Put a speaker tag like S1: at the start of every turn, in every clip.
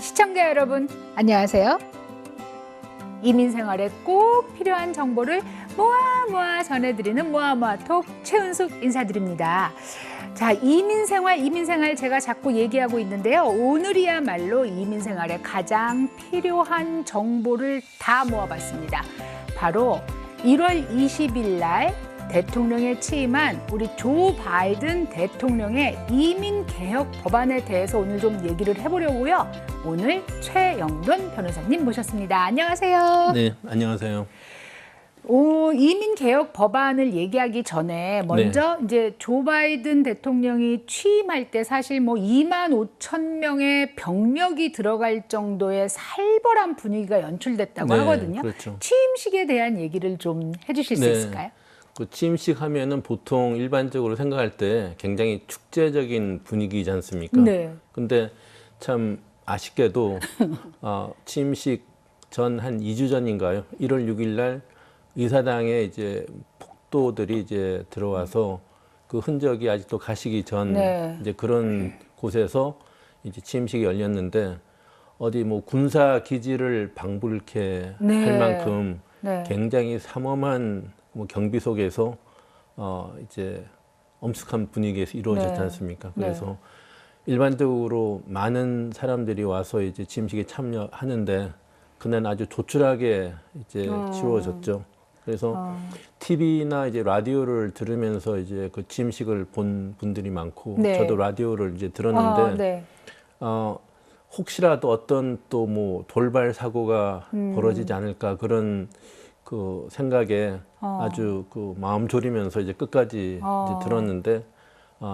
S1: 시청자 여러분, 안녕하세요. 이민 생활에 꼭 필요한 정보를 모아 전해드리는 모아모아톡 최은숙 인사드립니다. 자, 이민 생활 제가 자꾸 얘기하고 있는데요. 오늘이야말로 이민 생활에 가장 필요한 정보를 다 모아봤습니다. 바로 1월 20일 날 대통령에 취임한 우리 조 바이든 대통령의 이민개혁 법안에 대해서 오늘 좀 얘기를 해보려고요. 오늘 최영돈 변호사님 모셨습니다. 안녕하세요.
S2: 네, 안녕하세요.
S1: 이민개혁 법안을 얘기하기 전에 먼저 이제 조 바이든 대통령이 취임할 때 사실 뭐 2만 5천 명의 병력이 들어갈 정도의 살벌한 분위기가 연출됐다고 하거든요.
S2: 그렇죠.
S1: 취임식에 대한 얘기를 좀 해주실 수 있을까요?
S2: 그 취임식 하면은 보통 일반적으로 생각할 때 굉장히 축제적인 분위기지 않습니까?
S1: 네.
S2: 근데 참 아쉽게도 취임식 전 한 2주 전인가요? 1월 6일 날 의사당에 이제 폭도들이 이제 들어와서 그 흔적이 아직도 가시기 전 이제 그런 곳에서 이제 취임식이 열렸는데 어디 뭐 군사 기지를 방불케 할 만큼 굉장히 삼엄한 뭐 경비 속에서 이제 엄숙한 분위기에서 이루어졌지 않습니까? 그래서 일반적으로 많은 사람들이 와서 이제 취임식에 참여하는데 그날 아주 조촐하게 이제 치루어졌죠. 그래서 TV나 이제 라디오를 들으면서 이제 그 취임식을 본 분들이 많고 저도 라디오를 이제 들었는데 혹시라도 어떤 또 뭐 돌발 사고가 벌어지지 않을까 그런 그 생각에 아주 그 마음 졸이면서 이제 끝까지 이제 들었는데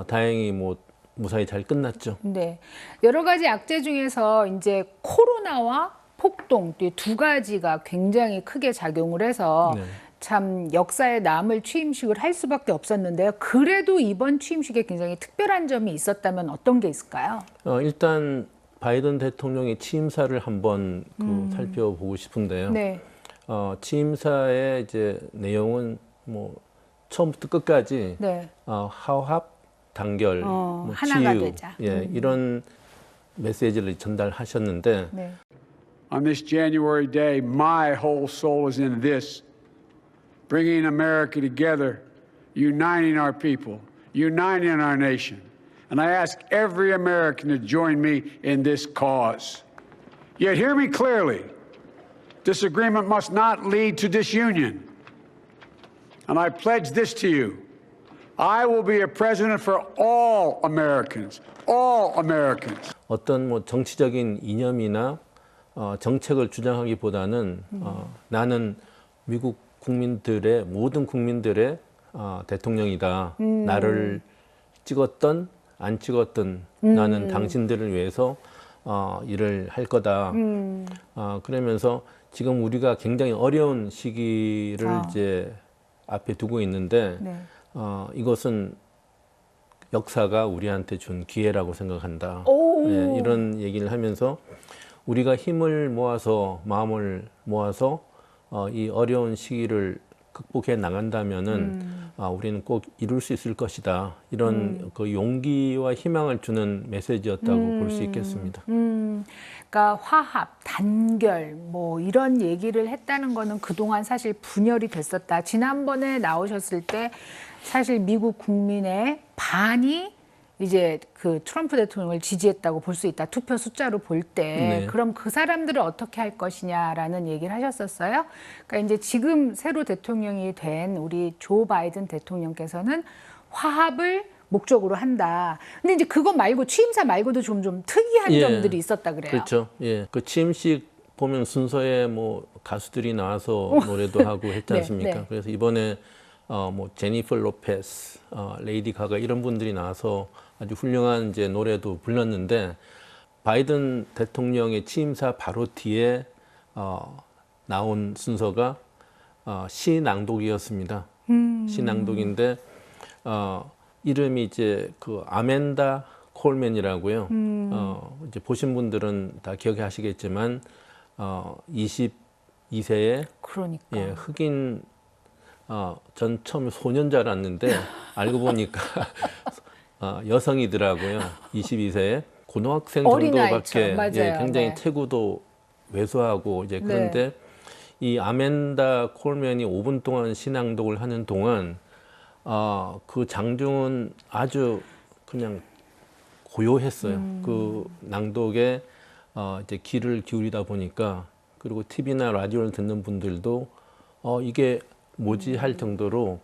S2: 다행히 뭐 무사히 잘 끝났죠.
S1: 네, 여러 가지 악재 중에서 이제 코로나와 폭동 이 두 가지가 굉장히 크게 작용을 해서 참 역사에 남을 취임식을 할 수밖에 없었는데요. 그래도 이번 취임식에 굉장히 특별한 점이 있었다면 어떤 게 있을까요?
S2: 일단 바이든 대통령의 취임사를 한번 살펴보고 싶은데요. 취임사의 이제 내용은 뭐 처음부터 끝까지 화합, 단결, 뭐
S1: 하나가
S2: 치유,
S1: 되자.
S2: 이런 메시지를 전달하셨는데
S3: On this January day, my whole soul is in this, bringing America together, uniting our people, uniting our nation. And I ask every American to join me in this cause. Yet hear me clearly. Disagreement must not lead to disunion. And I pledge this to you. I will be a president for all Americans. All Americans.
S2: 어떤 뭐 정치적인 이념이나 정책을 주장하기보다는 나는 미국 국민들의 모든 국민들의 대통령이다. 나를 찍었던 안 찍었던 나는 당신들을 위해서 일을 할 거다. 그러면서 지금 우리가 굉장히 어려운 시기를 이제 앞에 두고 있는데 이것은 역사가 우리한테 준 기회라고 생각한다. 이런 얘기를 하면서 우리가 힘을 모아서 마음을 모아서 이 어려운 시기를 극복해 나간다면은 우리는 꼭 이룰 수 있을 것이다. 이런 그 용기와 희망을 주는 메시지였다고 볼 수 있겠습니다.
S1: 그러니까 화합, 단결 뭐 이런 얘기를 했다는 거는 그동안 사실 분열이 됐었다. 지난번에 나오셨을 때 사실 미국 국민의 반이 이제 그 트럼프 대통령을 지지했다고 볼 수 있다. 투표 숫자로 볼 때. 그럼 그 사람들을 어떻게 할 것이냐라는 얘기를 하셨었어요. 그러니까 이제 지금 새로 대통령이 된 우리 조 바이든 대통령께서는 화합을 목적으로 한다. 근데 이제 그거 말고 취임사 말고도 좀 특이한 점들이 있었다 그래요.
S2: 그렇죠. 그 취임식 보면 순서에 뭐 가수들이 나와서 노래도 하고 했지 않습니까? 그래서 이번에 뭐 제니퍼 로페스, 레이디 가가 이런 분들이 나와서 아주 훌륭한 이제 노래도 불렀는데 바이든 대통령의 취임사 바로 뒤에 나온 순서가 시 낭독이었습니다. 시 낭독인데 이름이 이제 그 아멘다 콜맨이라고요. 이제 보신 분들은 다 기억하시겠지만 22세에 흑인 전 처음에 소년 줄 알았는데 알고 보니까 여성이더라고요. 22세에 고등학생
S1: 어린아이처럼,
S2: 정도밖에
S1: 맞아요.
S2: 예, 굉장히
S1: 네.
S2: 체구도 왜소하고 이제 그런데 이 아멘다 콜맨이 5분 동안 시낭독을 하는 동안 그 장중은 아주 그냥 고요했어요. 그 낭독에 이제 귀를 기울이다 보니까 그리고 TV나 라디오를 듣는 분들도 이게 뭐지 할 정도로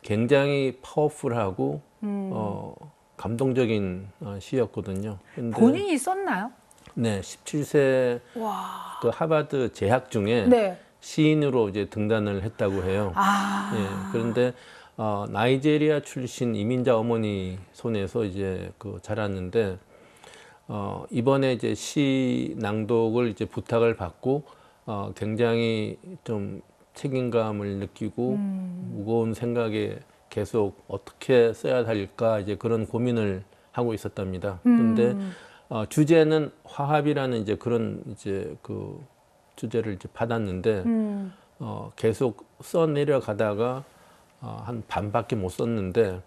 S2: 굉장히 파워풀하고 감동적인 시였거든요. 근데
S1: 본인이 썼나요?
S2: 네, 17세
S1: 와.
S2: 그 하버드 재학 중에
S1: 네.
S2: 시인으로 이제 등단을 했다고 해요. 예, 그런데 나이제리아 출신 이민자 어머니 손에서 이제 그 자랐는데 이번에 이제 시 낭독을 이제 부탁을 받고 굉장히 좀 책임감을 느끼고 무거운 생각에 계속 어떻게 써야 할까 이제 그런 고민을 하고 있었답니다. 그런데 주제는 화합이라는 이제 그런 이제 그 주제를 이제 받았는데 계속 써 내려가다가 한 반밖에 못 썼는데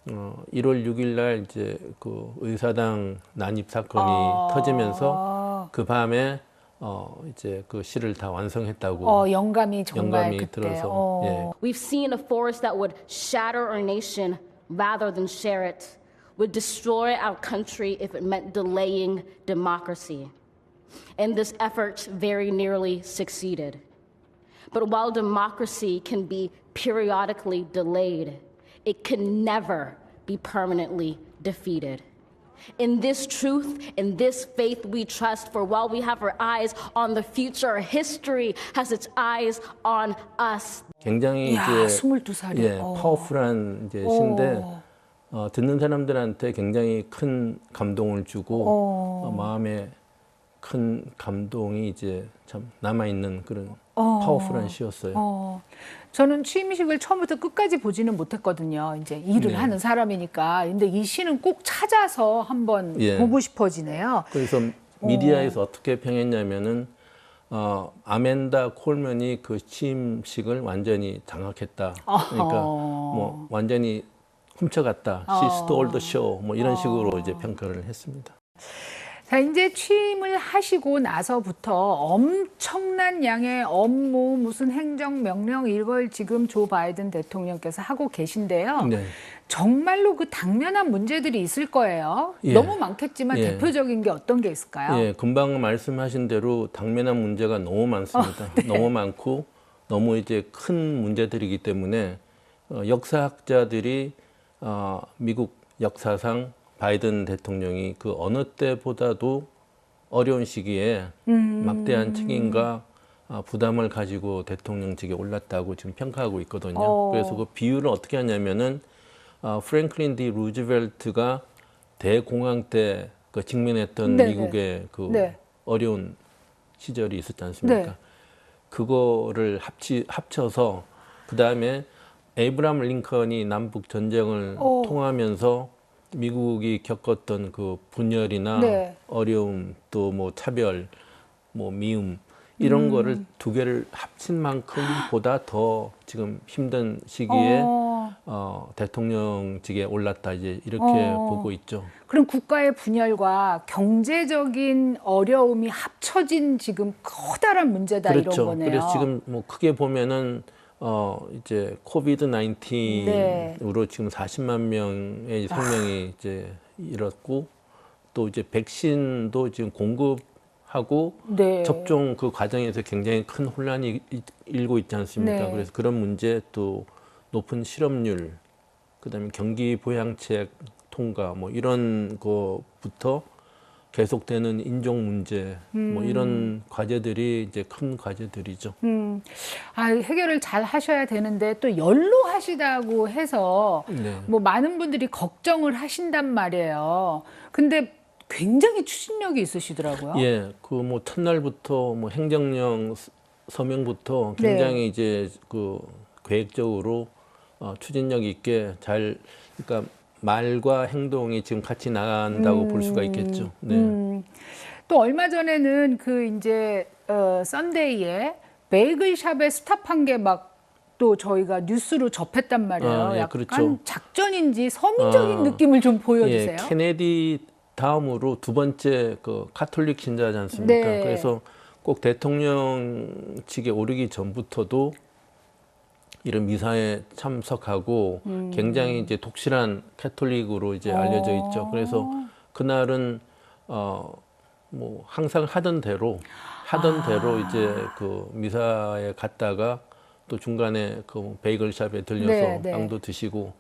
S2: 1월 6일 날 이제 그 의사당 난입 사건이 터지면서 그 밤에 이제 그 시를 다 완성했다고
S1: 영감이 정말
S2: 영감이
S1: 그때.
S2: 들어서 예.
S4: We've seen a force that would shatter our nation rather than share it, would destroy our country if it meant delaying democracy. And this effort very nearly succeeded. But while democracy can be periodically delayed, it can never be permanently defeated. In this truth, in this faith we trust, for while we have our eyes on the future, history has its eyes on us.
S2: 굉장히
S1: 야,
S2: 이제
S1: 22살이요.
S2: 예, 파워풀한 이제 시인데 듣는 사람들한테 굉장히 큰 감동을 주고 마음에 큰 감동이 이제 참 남아 있는 그런 파워풀한 시였어요.
S1: 저는 취임식을 처음부터 끝까지 보지는 못했거든요. 이제 일을
S2: 네.
S1: 하는 사람이니까. 근데 이 시는 꼭 찾아서 한번
S2: 예.
S1: 보고 싶어지네요.
S2: 그래서 미디어에서 어떻게 평했냐면은 아멘다 콜맨이 그 취임식을 완전히 장악했다. 그러니까 뭐 완전히 훔쳐갔다. She stole the show. 뭐 이런 식으로 이제 평가를 했습니다.
S1: 자, 이제 취임을 하시고 나서부터 엄청난 양의 업무, 무슨 행정명령 이걸 지금 조 바이든 대통령께서 하고 계신데요.
S2: 네.
S1: 정말로 그 당면한 문제들이 있을 거예요.
S2: 예.
S1: 너무 많겠지만
S2: 예.
S1: 대표적인 게 어떤 게 있을까요?
S2: 예, 금방 말씀하신 대로 당면한 문제가 너무 많습니다. 너무 많고 너무 이제 큰 문제들이기 때문에 역사학자들이 미국 역사상 바이든 대통령이 그 어느 때보다도 어려운 시기에 막대한 책임과 부담을 가지고 대통령직에 올랐다고 지금 평가하고 있거든요. 그래서 그 비유를 어떻게 하냐면은 프랭클린 디 루즈벨트가 대공황 때 그 직면했던
S1: 네네.
S2: 미국의 그
S1: 네.
S2: 어려운 시절이 있었지 않습니까?
S1: 네.
S2: 그거를 합쳐서 그 다음에 에이브람 링컨이 남북 전쟁을 통하면서 미국이 겪었던 그 분열이나
S1: 네.
S2: 어려움 또 뭐 차별, 뭐 미움 이런 거를 두 개를 합친 만큼보다 더 지금 힘든 시기에 대통령직에 올랐다 이제 이렇게 보고 있죠.
S1: 그럼 국가의 분열과 경제적인 어려움이 합쳐진 지금 커다란 문제다 이런
S2: 그렇죠.
S1: 거네요.
S2: 그래서 지금 뭐 크게 보면은 이제 코비드 19으로
S1: 네.
S2: 지금 40만 명의 생명이 이제 잃었고 또 이제 백신도 지금 공급하고
S1: 네.
S2: 접종 그 과정에서 굉장히 큰 혼란이 일고 있지 않습니까?
S1: 네.
S2: 그래서 그런 문제 또 높은 실업률, 그다음에 경기 부양책 통과 뭐 이런 거부터 계속되는 인종 문제 뭐 이런 과제들이 이제 큰 과제들이죠.
S1: 해결을 잘 하셔야 되는데 또 연로하시다고 해서
S2: 네.
S1: 뭐 많은 분들이 걱정을 하신단 말이에요. 근데 굉장히 추진력이 있으시더라고요.
S2: 예, 그 뭐 첫날부터 뭐 행정령 서명부터
S1: 네.
S2: 굉장히 이제 그 계획적으로 추진력 있게 잘 그러니까 말과 행동이 지금 같이 나간다고 볼 수가 있겠죠. 네.
S1: 또 얼마 전에는 그 이제 썬데이에 베이글샵에 스탑한 게 막 또 저희가 뉴스로 접했단 말이에요.
S2: 예,
S1: 약간
S2: 그렇죠.
S1: 작전인지 서민적인 느낌을 좀 보여주세요.
S2: 예, 케네디 다음으로 두 번째 그 카톨릭 신자지 않습니까?
S1: 네.
S2: 그래서 꼭 대통령직에 오르기 전부터도 이런 미사에 참석하고 굉장히 이제 독실한 캐톨릭으로 이제 알려져 있죠. 그래서 그날은 뭐 항상 하던 대로 이제 그 미사에 갔다가 또 중간에 그 베이글샵에 들려서
S1: 네, 네.
S2: 빵도 드시고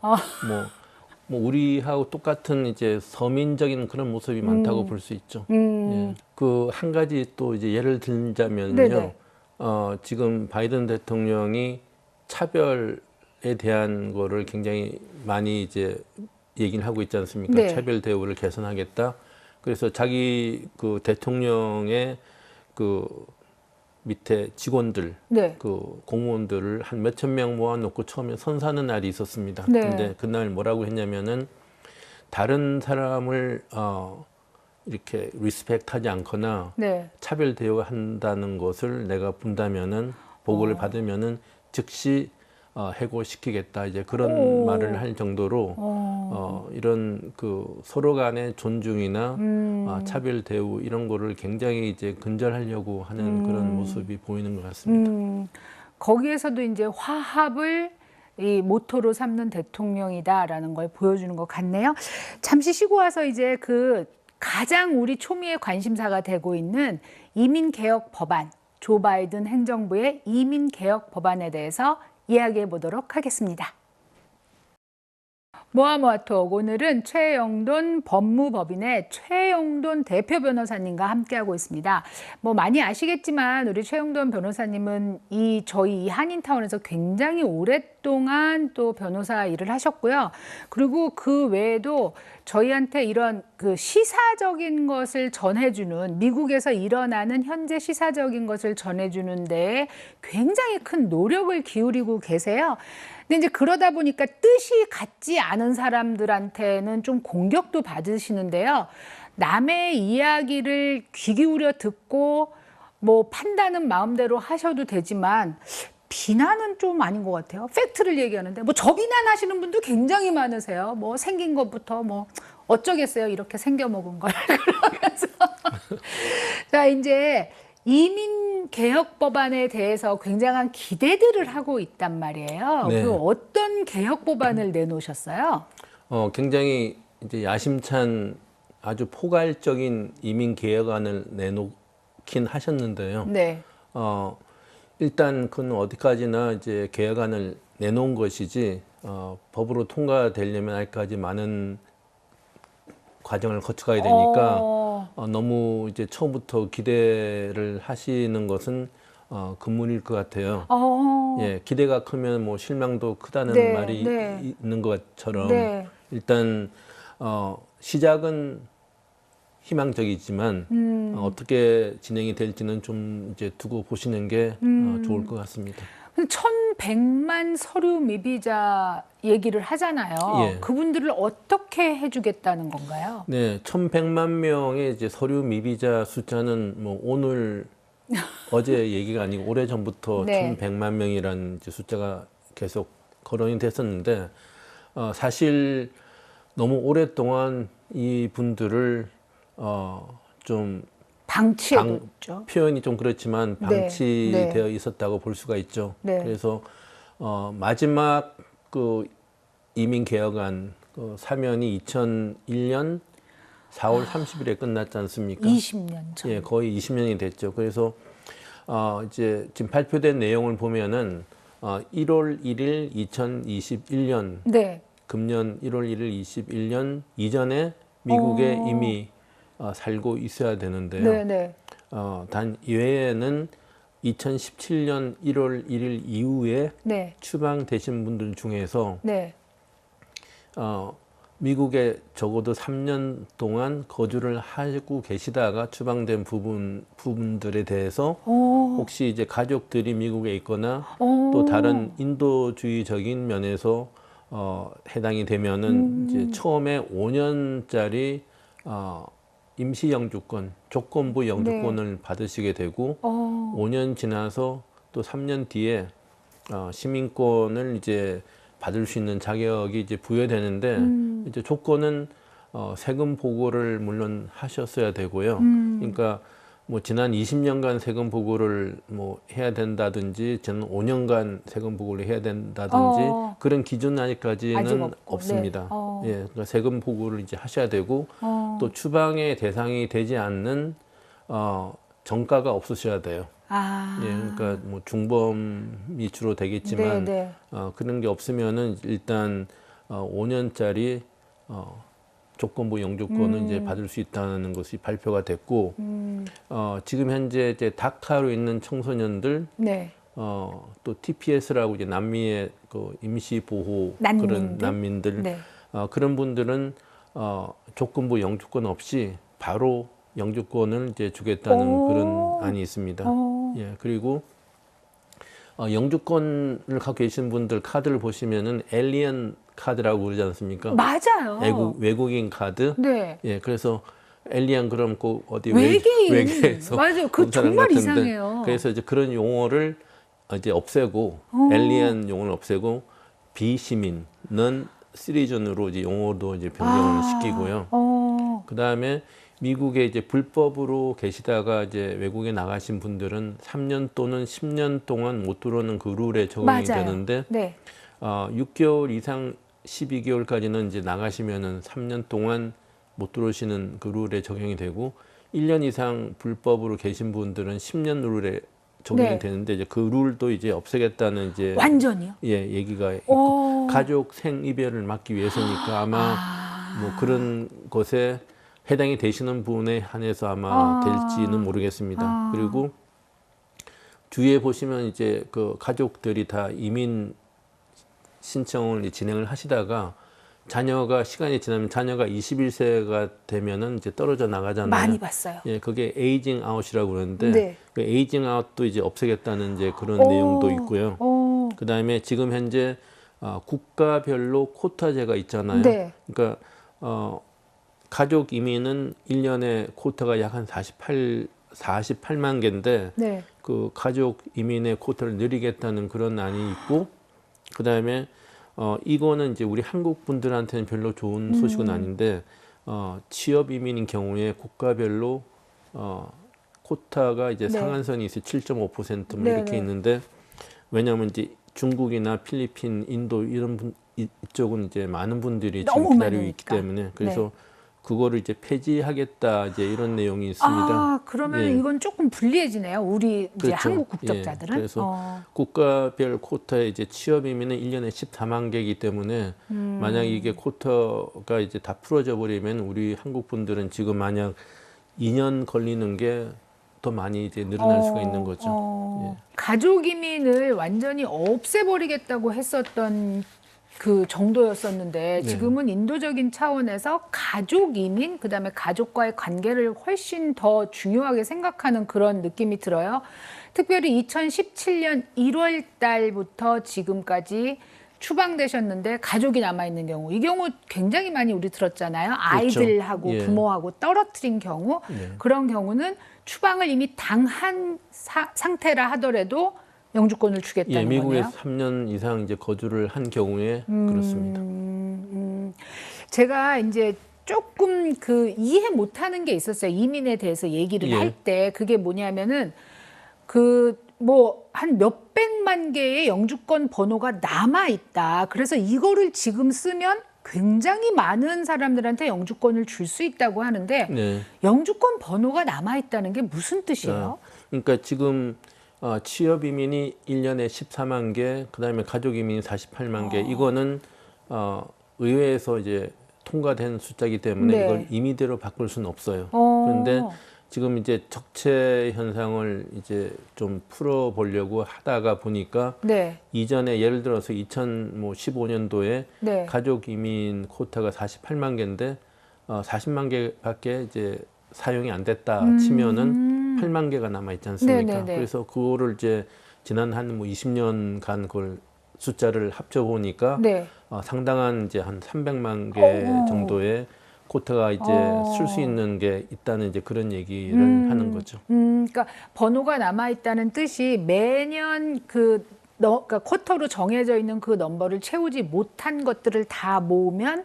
S2: 뭐 우리하고 똑같은 이제 서민적인 그런 모습이 많다고 볼 수 있죠. 예. 그 한 가지 또 이제 예를 들자면요.
S1: 네네.
S2: 지금 바이든 대통령이 차별에 대한 거를 굉장히 많이 이제 얘기를 하고 있지 않습니까?
S1: 네.
S2: 차별 대우를 개선하겠다. 그래서 자기 그 대통령의 그 밑에 직원들,
S1: 네.
S2: 그 공무원들을 한 몇천 명 모아놓고 처음에 선사하는 날이 있었습니다.
S1: 네.
S2: 근데 그날 뭐라고 했냐면은 다른 사람을 이렇게 리스펙트하지 않거나
S1: 네.
S2: 차별 대우한다는 것을 내가 본다면은 보고를 받으면은 즉시 해고시키겠다 이제 그런 말을 할 정도로 이런 그 서로 간의 존중이나 차별 대우 이런 거를 굉장히 이제 근절하려고 하는 그런 모습이 보이는 것 같습니다.
S1: 거기에서도 이제 화합을 이 모토로 삼는 대통령이다라는 걸 보여주는 것 같네요. 잠시 쉬고 와서 이제 그 가장 우리 초미의 관심사가 되고 있는 이민개혁 법안, 조 바이든 행정부의 이민개혁 법안에 대해서 이야기해 보도록 하겠습니다. 모아모아톡 오늘은 최영돈 법무법인의 최영돈 대표 변호사님과 함께하고 있습니다. 뭐 많이 아시겠지만 우리 최영돈 변호사님은 저희 한인타운에서 굉장히 오랫동안 또 변호사 일을 하셨고요. 그리고 그 외에도 저희한테 이런 그 시사적인 것을 전해주는 미국에서 일어나는 현재 시사적인 것을 전해주는 데에 굉장히 큰 노력을 기울이고 계세요. 근데 이제 그러다 보니까 뜻이 같지 않은 사람들한테는 좀 공격도 받으시는데요. 남의 이야기를 귀 기울여 듣고 뭐 판단은 마음대로 하셔도 되지만 비난은 좀 아닌 것 같아요. 팩트를 얘기하는데 뭐 저 비난하시는 분도 굉장히 많으세요. 뭐 생긴 것부터 뭐 어쩌겠어요. 이렇게 생겨 먹은 걸 그러면서 자 이제 이민 개혁 법안에 대해서 굉장한 기대들을 하고 있단 말이에요.
S2: 네.
S1: 그 어떤 개혁 법안을 내놓으셨어요?
S2: 굉장히 이제 야심찬 아주 포괄적인 이민 개혁안을 내놓긴 하셨는데요.
S1: 네.
S2: 일단 그건 어디까지나 이제 개혁안을 내놓은 것이지 법으로 통과되려면 아직까지 많은 과정을 거쳐가야 되니까 너무 이제 처음부터 기대를 하시는 것은 금문일 것 같아요. 예, 기대가 크면 뭐 실망도 크다는
S1: 네,
S2: 말이
S1: 네.
S2: 있는 것처럼
S1: 네.
S2: 일단 시작은 희망적이지만 어떻게 진행이 될지는 좀 이제 두고 보시는 게 좋을 것 같습니다.
S1: 1,100만 서류 미비자 얘기를 하잖아요.
S2: 예.
S1: 그분들을 어떻게 해주겠다는 건가요?
S2: 네, 1,100만 명의 이제 서류 미비자 숫자는 뭐 오늘 어제 얘기가 아니고 오래 전부터
S1: 네.
S2: 1,100만 명이라는 이제 숫자가 계속 거론이 됐었는데 사실 너무 오랫동안 이 분들을 좀
S1: 방치해뒀죠.
S2: 표현이 좀 그렇지만
S1: 네,
S2: 방치되어
S1: 네.
S2: 있었다고 볼 수가 있죠.
S1: 네.
S2: 그래서 마지막 그 이민 개혁안 그 사면이 2001년 4월 30일에 끝났지 않습니까?
S1: 20년 전.
S2: 예, 거의 20년이 됐죠. 그래서 이제 지금 발표된 내용을 보면은 1월 1일 2021년
S1: 네.
S2: 금년 1월 1일 21년 이전에 미국에 이미 살고 있어야 되는데요.
S1: 네, 네.
S2: 단 이외에는 2017년 1월 1일 이후에
S1: 네.
S2: 추방되신 분들 중에서
S1: 네.
S2: 미국에 적어도 3년 동안 거주를 하고 계시다가 추방된 부분들에 대해서 혹시 이제 가족들이 미국에 있거나 또 다른 인도주의적인 면에서 해당이 되면은 이제 처음에 5년짜리 임시 영주권, 조건부 영주권을 받으시게 되고 5년 지나서 또 3년 뒤에 시민권을 이제 받을 수 있는 자격이 이제 부여되는데 이제 조건은 세금 보고를 물론 하셨어야 되고요. 그러니까 뭐 지난 20년간 세금 보고를 뭐 해야 된다든지 저는 5년간 세금 보고를 해야 된다든지 그런 기준은
S1: 아직
S2: 아직까지는
S1: 없고,
S2: 없습니다.
S1: 네.
S2: 예, 그러니까 세금 보고를 이제 하셔야 되고 또 추방의 대상이 되지 않는 정가가 없으셔야 돼요.
S1: 아.
S2: 예, 그러니까 뭐 중범이 주로 되겠지만
S1: 네,
S2: 그런 게 없으면은 일단 5년짜리 조건부 영주권을 이제 받을 수 있다는 것이 발표가 됐고 지금 현재 이제 다카로 있는 청소년들
S1: 네.
S2: 또 TPS라고 이제 남미의 그 임시 보호
S1: 난민들?
S2: 그런 난민들
S1: 네.
S2: 그런 분들은 조건부 영주권 없이 바로 영주권을 이제 주겠다는
S1: 오.
S2: 그런 안이 있습니다. 예, 그리고 영주권을 갖고 계신 분들 카드를 보시면은 엘리언 카드라고 그러지 않습니까?
S1: 맞아요.
S2: 외국인 카드.
S1: 네.
S2: 예, 그래서 엘리언 그럼 꼭 어디
S1: 외계인.
S2: 외계에서
S1: 맞아요. 그
S2: 온 사람
S1: 정말
S2: 같은데
S1: 이상해요.
S2: 그래서 이제 그런 용어를 이제 없애고 엘리언 용어를 없애고 비시민, 넌 시리즌으로 이제 용어도 이제 변경을 시키고요. 그 다음에 미국에 이제 불법으로 계시다가 이제 외국에 나가신 분들은 3년 또는 10년 동안 못 들어오는 그 룰에 적용이
S1: 맞아요.
S2: 되는데
S1: 네.
S2: 6개월 이상 12개월까지는 이제 나가시면은 3년 동안 못 들어오시는 그 룰에 적용이 되고 1년 이상 불법으로 계신 분들은 10년 룰에 적용이
S1: 네.
S2: 되는데 이제 그 룰도 이제 없애겠다는 이제
S1: 완전히요?
S2: 예, 얘기가 있고 가족 생이별을 막기 위해서니까 아마 뭐 그런 것에 해당이 되시는 분에 한해서 아마 될지는 모르겠습니다. 그리고 주위에 보시면 이제 그 가족들이 다 이민 신청을 진행을 하시다가 자녀가 시간이 지나면 자녀가 21세가 되면은 이제 떨어져 나가잖아요.
S1: 많이 봤어요.
S2: 예, 그게 에이징 아웃이라고 그러는데
S1: 네.
S2: 그 에이징 아웃도 이제 없애겠다는 이제 그런
S1: 오.
S2: 내용도 있고요.
S1: 오.
S2: 그다음에 지금 현재 국가별로 코타제가 있잖아요.
S1: 네.
S2: 그러니까 가족 이민은 1년에 코타가 약 한 48만 개인데
S1: 네.
S2: 그 가족 이민의 코타를 늘리겠다는 그런 안이 있고 그다음에 이거는 이제 우리 한국 분들한테는 별로 좋은 소식은 아닌데 취업 이민인 경우에 국가별로 코타가 이제
S1: 네.
S2: 상한선이 있어 7.5% 뭐
S1: 네,
S2: 이렇게
S1: 네.
S2: 있는데 왜냐하면 이제 중국이나 필리핀, 인도 이런 이쪽은 이제 많은 분들이 지금
S1: 너무
S2: 기다리고 있기
S1: 많으니까.
S2: 때문에 그래서 그거를 이제 폐지하겠다 이제 이런 내용이 있습니다.
S1: 그러면
S2: 예.
S1: 이건 조금 불리해지네요. 우리 이제
S2: 그렇죠.
S1: 한국 국적자들은.
S2: 예, 그래서 국가별 코타에 이제 취업 이민은 1년에 14만 개이기 때문에 만약 이게 코타가 이제 다 풀어져 버리면 우리 한국 분들은 지금 만약 2년 걸리는 게 더 많이 이제 늘어날 수가 있는 거죠. 예.
S1: 가족 이민을 완전히 없애버리겠다고 했었던 그 정도였었는데
S2: 네.
S1: 지금은 인도적인 차원에서 가족 이민, 그다음에 가족과의 관계를 훨씬 더 중요하게 생각하는 그런 느낌이 들어요. 특별히 2017년 1월 달부터 지금까지 추방되셨는데 가족이 남아있는 경우, 이 경우 굉장히 많이 우리 들었잖아요. 아이들하고
S2: 예.
S1: 부모하고 떨어뜨린 경우,
S2: 네.
S1: 그런 경우는 추방을 이미 당한 상태라 하더라도 영주권을 주겠다는
S2: 예, 미국에서
S1: 거네요.
S2: 3년 이상 이제 거주를 한 경우에 그렇습니다.
S1: 제가 이제 조금 그 이해 못하는 게 있었어요. 이민에 대해서 얘기를
S2: 예.
S1: 할 때 그게 뭐냐면은 그 뭐 한 몇백만 개의 영주권 번호가 남아 있다. 그래서 이거를 지금 쓰면 굉장히 많은 사람들한테 영주권을 줄 수 있다고 하는데
S2: 네.
S1: 영주권 번호가 남아 있다는 게 무슨 뜻이에요?
S2: 그러니까 지금 취업 이민이 1년에 14만 개, 그다음에 가족 이민이 48만 개. 이거는 의회에서 이제 통과된 숫자이기 때문에
S1: 네.
S2: 이걸 임의대로 바꿀 수는 없어요. 그런데 지금 이제 적체 현상을 이제 좀 풀어 보려고 하다가 보니까
S1: 네.
S2: 이전에 예를 들어서 2015년도에
S1: 네.
S2: 가족 이민 코타가 48만 개인데 40만 개밖에 이제 사용이 안 됐다 치면은 8만 개가 남아 있지 않습니까?
S1: 네네네.
S2: 그래서 그거를 이제 지난 한 뭐 20년간 그걸 숫자를 합쳐 보니까
S1: 네.
S2: 상당한 이제 한 300만 개
S1: 오.
S2: 정도의 코타가 이제 쓸 수 있는 게 있다는 이제 그런 얘기를 하는 거죠.
S1: 그러니까 번호가 남아 있다는 뜻이 매년 그러니까 쿼터로 정해져 있는 그 넘버를 채우지 못한 것들을 다 모으면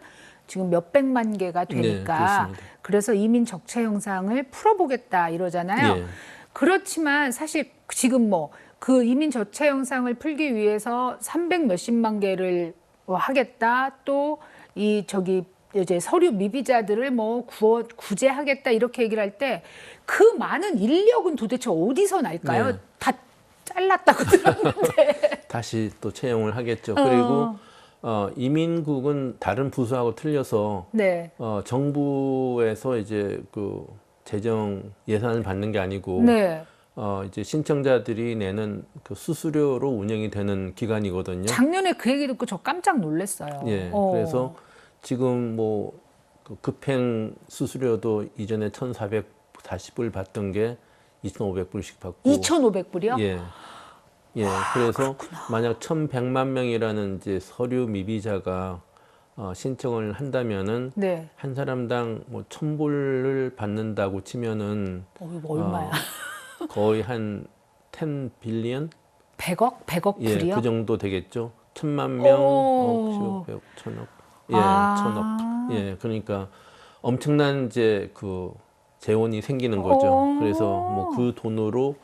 S1: 지금 몇백만 개가 되니까
S2: 그렇습니다.
S1: 그래서 이민 적체 현상을 풀어보겠다 이러잖아요.
S2: 예.
S1: 그렇지만 사실 지금 뭐 그 이민 적체 현상을 풀기 위해서 300 몇십만 개를 하겠다. 또 이 저기 이제 서류 미비자들을 뭐 구제하겠다 이렇게 얘기를 할 때 그 많은 인력은 도대체 어디서 날까요?
S2: 네.
S1: 다 잘랐다고 들었는데.
S2: 다시 또 채용을 하겠죠. 그리고 이민국은 다른 부서하고 틀려서
S1: 네.
S2: 정부에서 이제 그 재정 예산을 받는 게 아니고
S1: 네.
S2: 이제 신청자들이 내는 그 수수료로 운영이 되는 기관이거든요.
S1: 작년에 그 얘기 듣고 저 깜짝 놀랐어요.
S2: 예. 그래서 지금 뭐 그 급행 수수료도 이전에 1,440불 받던 게 2,500불씩 받고
S1: 2,500불이요?
S2: 예. 예. 그래서 만약 1,100만 명이라는 이제 서류 미비자가 신청을 한다면은
S1: 네.
S2: 한 사람당 뭐 1,000불을 받는다고 치면은
S1: 이거 얼마야?
S2: 거의 한 10 빌리언?
S1: 100억? 100억
S2: 예,
S1: 불이요?
S2: 그 정도 되겠죠. 1,000만 명,
S1: 오.
S2: 100억, 1,000억. 예,
S1: 아.
S2: 1,000억. 예, 그러니까 엄청난 이제 그 재원이 생기는 거죠. 그래서 뭐 그 돈으로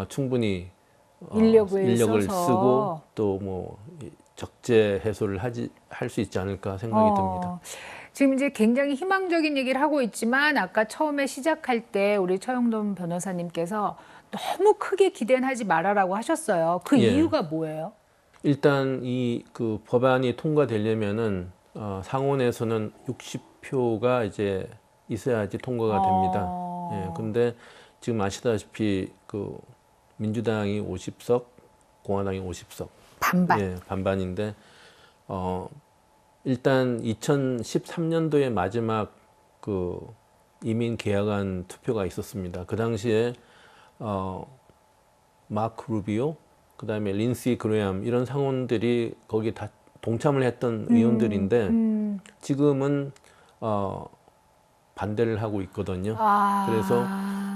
S2: 충분히
S1: 인력을
S2: 쓰고
S1: 써서.
S2: 또 뭐 적재 해소를 할 수 있지 않을까 생각이 듭니다.
S1: 지금 이제 굉장히 희망적인 얘기를 하고 있지만 아까 처음에 시작할 때 우리 처형돈 변호사님께서 너무 크게 기대는 하지 말아라고 하셨어요. 그
S2: 예.
S1: 이유가 뭐예요?
S2: 일단 이 그 법안이 통과되려면은 상원에서는 60표가 이제 있어야지 통과가 됩니다. 예, 근데 지금 아시다시피 그 민주당이 50석, 공화당이 50석.
S1: 반반.
S2: 예, 반반인데 일단 2013년도에 마지막 그 이민 계약안 투표가 있었습니다. 그 당시에 마크 루비오, 그다음에 린시 그레엄 이런 상원들이 거기 다 동참을 했던 의원들인데 지금은 반대를 하고 있거든요. 그래서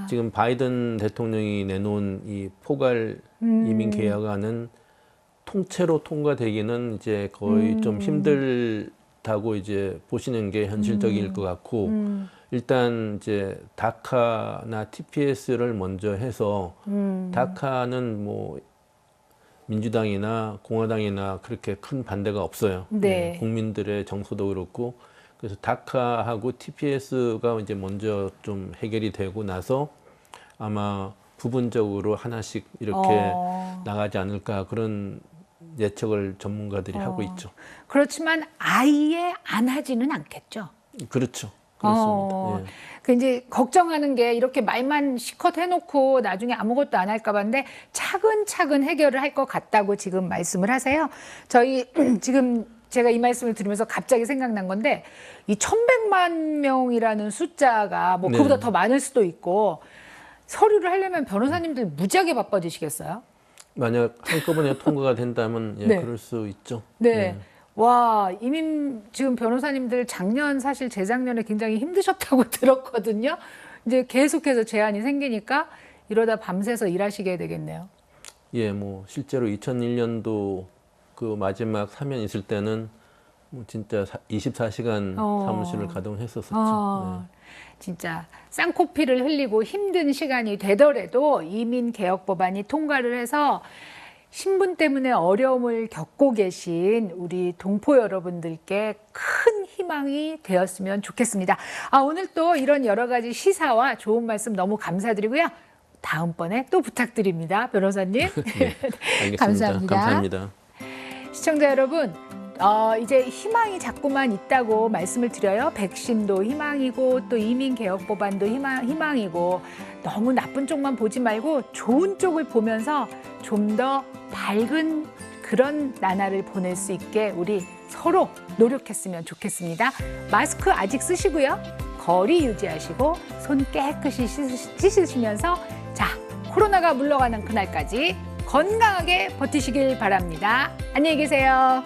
S2: 지금 바이든 대통령이 내놓은 이 포괄 이민 계약안은 통째로 통과되기는 이제 거의 좀 힘들다고 이제 보시는 게 현실적일 것 같고 일단 이제 다카나 TPS를 먼저 해서 다카는 뭐 민주당이나 공화당이나 그렇게 큰 반대가 없어요.
S1: 네.
S2: 예, 국민들의 정서도 그렇고 그래서 다카하고 TPS가 이제 먼저 좀 해결이 되고 나서 아마 부분적으로 하나씩 이렇게 나가지 않을까 그런 예측을 전문가들이 하고 있죠.
S1: 그렇지만 아예 안 하지는 않겠죠.
S2: 그렇죠. 그렇습니다. 예.
S1: 그 이제 걱정하는 게 이렇게 말만 실컷 해놓고 나중에 아무것도 안 할까 봤는데 차근차근 해결을 할 것 같다고 지금 말씀을 하세요. 저희 지금 제가 이 말씀을 들으면서 갑자기 생각난 건데 이 1,100만 명이라는 숫자가 뭐
S2: 네.
S1: 그보다 더 많을 수도 있고 서류를 하려면 변호사님들 무지하게 바빠지시겠어요?
S2: 만약 한꺼번에 통과가 된다면 예,
S1: 네.
S2: 그럴 수 있죠.
S1: 네.
S2: 예.
S1: 와, 이민 지금 변호사님들 작년 사실 재작년에 굉장히 힘드셨다고 들었거든요. 이제 계속해서 제한이 생기니까 이러다 밤새서 일하시게 되겠네요.
S2: 예, 뭐 실제로 2001년도 그 마지막 사면 있을 때는 뭐 진짜 24시간 사무실을 가동했었었죠. 네.
S1: 진짜 쌍코피를 흘리고 힘든 시간이 되더라도 이민 개혁 법안이 통과를 해서 신분 때문에 어려움을 겪고 계신 우리 동포 여러분들께 큰 희망이 되었으면 좋겠습니다. 오늘 또 이런 여러 가지 시사와 좋은 말씀 너무 감사드리고요. 다음번에 또 부탁드립니다, 변호사님.
S2: 네, 알겠습니다.
S1: 감사합니다.
S2: 감사합니다.
S1: 시청자 여러분, 이제 희망이 자꾸만 있다고 말씀을 드려요. 백신도 희망이고 또 이민개혁 법안도 희망이고 너무 나쁜 쪽만 보지 말고 좋은 쪽을 보면서 좀 더 밝은 그런 나날을 보낼 수 있게 우리 서로 노력했으면 좋겠습니다. 마스크 아직 쓰시고요. 거리 유지하시고 손 깨끗이 씻으시면서 자, 코로나가 물러가는 그날까지 건강하게 버티시길 바랍니다. 안녕히 계세요.